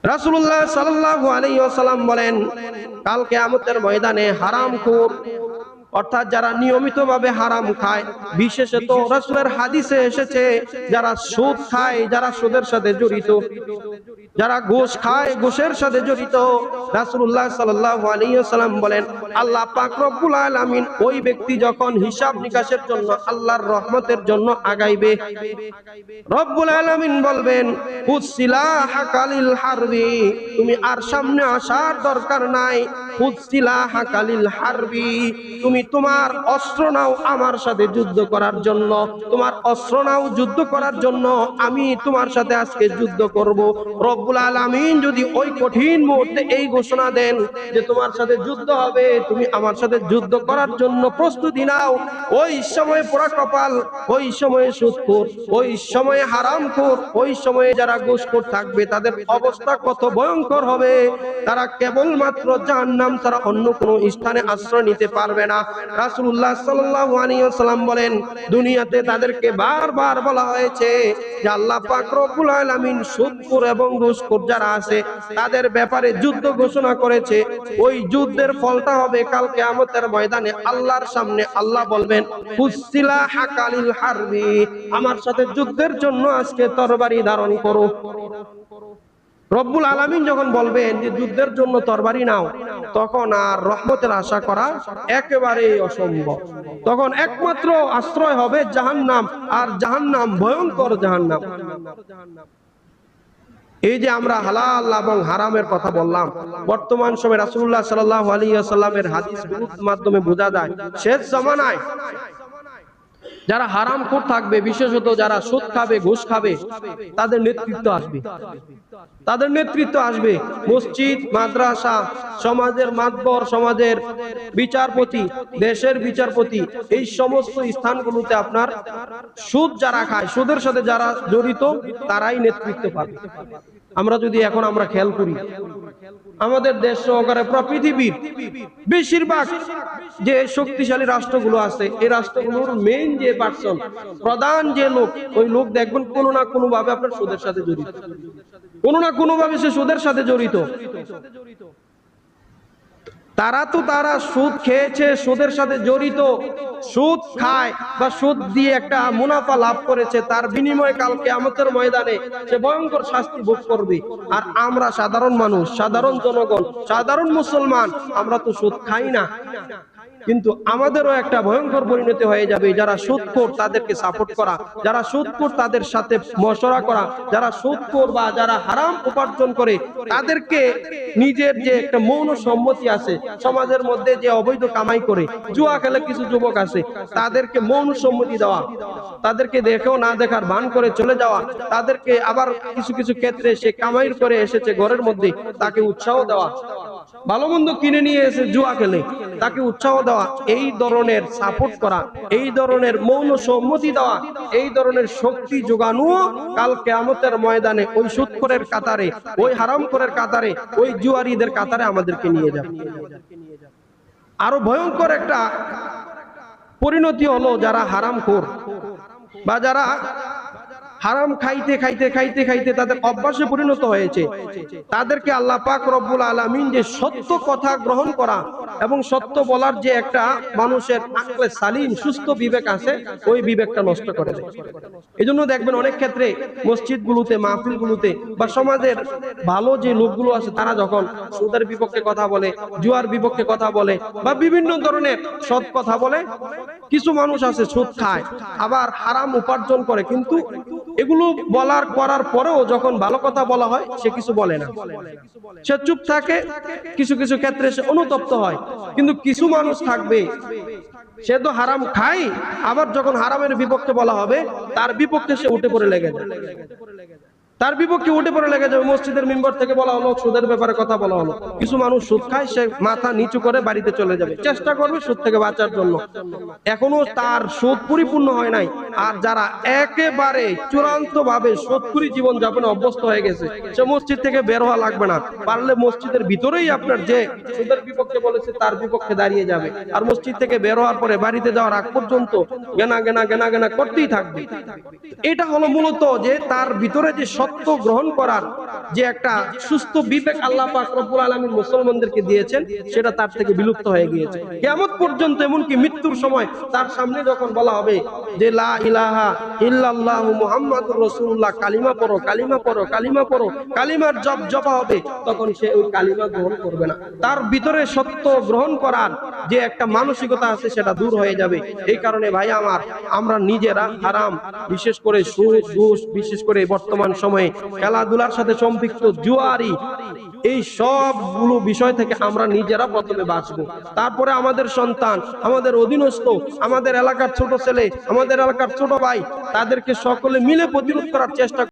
রাসূলুল্লাহ সাল্লাল্লাহু আলাইহি ওয়াসাল্লাম বলেন, কাল কিয়ামতের ময়দানে হারামখোর অর্থাৎ যারা নিয়মিতভাবে হারাম খায়, বিশেষত রাসূলের হাদিসে এসেছে যারা সুদ খায়, যারা সুদের সাথে জড়িত, যারা ঘুষ খায়, ঘুষের সাথে জড়িত, রাসূলুল্লাহ সাল্লাল্লাহু আলাইহি ওয়াসাল্লাম বলেন আল্লাহ পাক রব্বুল আলামিন ওই ব্যক্তি যখন হিসাব নিকাশের জন্য আল্লাহর রহমতের জন্য আগাইবে, রব্বুল আলামিন বলবেন উসিলাহাকালিল হারবি, তুমি আর সামনে আসার দরকার নাই, উসিলাহাকালিল হারবি, তুমি তোমার অস্ত্র নাও আমার সাথে যুদ্ধ করার জন্য, তোমার অস্ত্র নাও যুদ্ধ করার জন্য, আমি তোমার সাথে আজকে যুদ্ধ করব। রব্বুল আলামিন যদি ওই কঠিন মুহূর্তে এই ঘোষণা দেন যে তোমার সাথে যুদ্ধ হবে, তুমি আমার সাথে যুদ্ধ করার জন্য প্রস্তুতি নাও, ওই সময় পোড়া কপাল, ওই সময়ে সুদখোর, ওই সময়ে হারামখোর, ওই সময়ে যারা ঘুষখোর থাকবে তাদের অবস্থা কত ভয়ঙ্কর হবে। তারা কেবলমাত্র জাহান্নাম ছাড়া অন্য কোনো স্থানে আশ্রয় নিতে পারবে না। রাসূলুল্লাহ সাল্লাল্লাহু আলাইহি ওয়াসাল্লাম বলেন, দুনিয়াতে তাদেরকে বারবার বলা হয়েছে যে আল্লাহ পাক রব্বুল আলামিন সুদখোর এবং ঘুষখোর যারা আছে তাদের ব্যাপারে যুদ্ধ ঘোষণা করেছে। ওই যুদ্ধের ফলটা হবে কাল কিয়ামতের ময়দানে আল্লাহর সামনে আল্লাহ বলবেন উসিলাহাকালিল হারবি, আমার সাথে যুদ্ধের জন্য আজকে তরবারি ধারণ করো। রব্বুল আলামিন যখন বলবেন যে যুদ্ধের জন্য তরবারি নাও, তখন আর রহমতের আশা করা একেবারেই অসম্ভব। তখন একমাত্র আশ্রয় হবে জাহান্নাম, আর জাহান্নাম ভয়ঙ্কর জাহান্নাম। এই যে আমরা হালাল এবং হারামের কথা বললাম, বর্তমান সময়ে রাসূলুল্লাহ সাল্লাল্লাহু আলাইহি ওয়াসাল্লামের হাদিসগুলোর মাধ্যমে বোঝা যায় শেষ জামানায় যারা হারামখোর থাকবে, বিশেষত যারা সুদ খাবে, ঘুষ খাবে, তাদের নেতৃত্ব আসবে, তাদের নেতৃত্ব আসবে মসজিদ, মাদ্রাসা, সমাজের মাতবর, সমাজের বিচারপতি, দেশের বিচারপতি, এই সমস্ত স্থানগুলোতে আপনার সুদ যারা খায়, সুদের সাথে যারা জড়িত, তারাই নেতৃত্ব পাবে। আমরা যদি এখন আমরা খেয়াল করি, আমাদের দেশ সহকারে পুরো পৃথিবীর বেশিরভাগ যে শক্তিশালী রাষ্ট্রগুলো আছে, এই রাষ্ট্রগুলোর মেইন যে পার্সন, প্রধান যে লোক, ওই লোক দেখবেন কোনো না কোনো ভাবে আপনার সুদের সাথে জড়িত, কোনো না কোনো ভাবে সে সুদের সাথে জড়িত। তারা সুদ খেয়েছে, সুদের সাথে জড়িত, সুদ খায় বা সুদ দিয়ে একটা মুনাফা লাভ করেছে, তার বিনিময়ে কাল কিয়ামতের ময়দানে সে ভয়ঙ্কর শাস্তি ভোগ করবে। আর আমরা সাধারণ মানুষ, সাধারণ জনগণ, সাধারণ মুসলমান, আমরা তো সুদ খাই না, কিন্তু আমাদেরও একটা ভয়ঙ্কর পরিণতি হয়ে যাবে। যারা সুদখোর তাদেরকে সাপোর্ট করা, যারা সুদখোর তাদের সাথে মশরা করা, যারা সুদখোর বা যারা হারাম উপার্জন করে তাদেরকে নিজের যে একটা মৌন সম্মতি আছে, সমাজের মধ্যে যে অবৈধ কামাই করে, জুয়া খেলে কিছু যুবক আছে, তাদেরকে মৌন সম্মতি দেওয়া, তাদেরকে দেখেও না দেখার ভান করে চলে যাওয়া, তাদেরকে আবার কিছু কিছু ক্ষেত্রে সে কামাই করে এসেছে ঘরের মধ্যে, তাকে উৎসাহ দেওয়া, ভালো মন্দ কিনে নিয়ে এসে জুয়া খেলে তাকে উৎসাহ দেওয়া, এই ধরনের সাপোর্ট করা, এই ধরনের মৌন সম্মতি দেওয়া, এই ধরনের শক্তি যোগানো কাল কিয়ামতের ময়দানে ওই সুদখোরের কাতারে, ওই হারামখোরের কাতারে, ওই জুয়ারিদের কাতারে আমাদেরকে নিয়ে যাবে। আরো ভয়ঙ্কর একটা পরিণতি হলো যারা হারামখোর বা যারা হারাম খাইতে খাইতে খাইতে খাইতে তাদের অভ্যাসে পরিণত হয়েছে, তাদেরকে আল্লাহ পাক রব্বুল আলামিন যে সত্য কথা গ্রহণ করা এবং সত্য বলার যে একটা মানুষের আকলে সালিম, সুস্থ বিবেক আছে, ওই বিবেকটা নষ্ট করে দেয়। এজন্য দেখবেন অনেক ক্ষেত্রে মসজিদগুলোতে, মাহফিলগুলোতে বা সমাজের ভালো যে লোকগুলো আছে, তারা যখন সুদের বিপক্ষে কথা বলে, জুয়ার বিপক্ষে কথা বলে বা বিভিন্ন ধরনের সৎ কথা বলে, কিছু মানুষ আছে সুদ খায় আবার হারাম উপার্জন করে, কিন্তু এগুলো বলার করার পরেও যখন ভালো কথা বলা হয় সে কিছু বলে না, সে চুপ থাকে, কিছু কিছু ক্ষেত্রে সে অনুতপ্ত হয়। কিন্তু কিছু মানুষ থাকবে, সে তো হারাম খায়, আবার যখন হারামের বিপক্ষে বলা হবে তার বিপক্ষে সে উঠে পড়ে লেগে যায়, তার বিপক্ষে উঠে পড়ে লেগে যাবে। মসজিদের মিম্বর থেকে বলা হলো, সুদের ব্যাপারে কথা বলা হলো, কিছু মানুষ সুদ খায়, সে মাথা নিচু করে বাড়িতে চলে যাবে, চেষ্টা করবে সুদ থেকে বাঁচার জন্য, এখনো তার সুদ পরিপূর্ণ হয় নাই। আর যারা একেবারে চূড়ান্ত ভাবে সুদখোরি জীবন যাপনে অভ্যস্ত হয়ে গেছে, সে মসজিদ থেকে বের হওয়া লাগবে না, পারলে মসজিদের ভিতরেই আপনার যে সুদের বিপক্ষে বলেছে তার বিপক্ষে দাঁড়িয়ে যাবে, আর মসজিদ থেকে বের হওয়ার পরে বাড়িতে যাওয়ার আগ পর্যন্ত গেনা গেনা গেনা গেনা করতেই থাকবে। এটা হলো মূলত যে তার ভিতরে যে সত্য গ্রহণ করার যে একটা সুস্থ বিবেক আল্লাহ পাক রব্বুল আলামিন মুসলমানদেরকে দিয়েছেন, সেটা তার থেকে বিলুপ্ত হয়ে গিয়েছে। কিয়ামত পর্যন্ত, এমনকি মৃত্যুর সময় তার সামনে যখন বলা হবে যে লা ইলাহা ইল্লাল্লাহু মুহাম্মাদুর রাসূলুল্লাহ, কালিমা পড়ো, কালিমা পড়ো, কালিমা পড়ো, কালিমার জপা হবে, তখন সে ওই কালিমা গ্রহণ করবে না। তার ভিতরে সত্য গ্রহণ করার যে একটা মানসিকতা আছে সেটা দূর হয়ে যাবে। এই কারণে ভাই আমার, আমরা নিজেরা হারাম, বিশেষ করে সুদ, ঘুষ, বিশেষ করে বর্তমান সময়ে খেলাধুলার সাথে সম্পৃক্ত জুয়ারি, এই সবগুলো বিষয় থেকে আমরা নিজেরা প্রথমে বাঁচবো। তারপরে আমাদের সন্তান, আমাদের অধীনস্থ, আমাদের এলাকার ছোট ছেলে, আমাদের এলাকার ছোট ভাই, তাদেরকে সকলে মিলে প্রতিরোধ করার চেষ্টা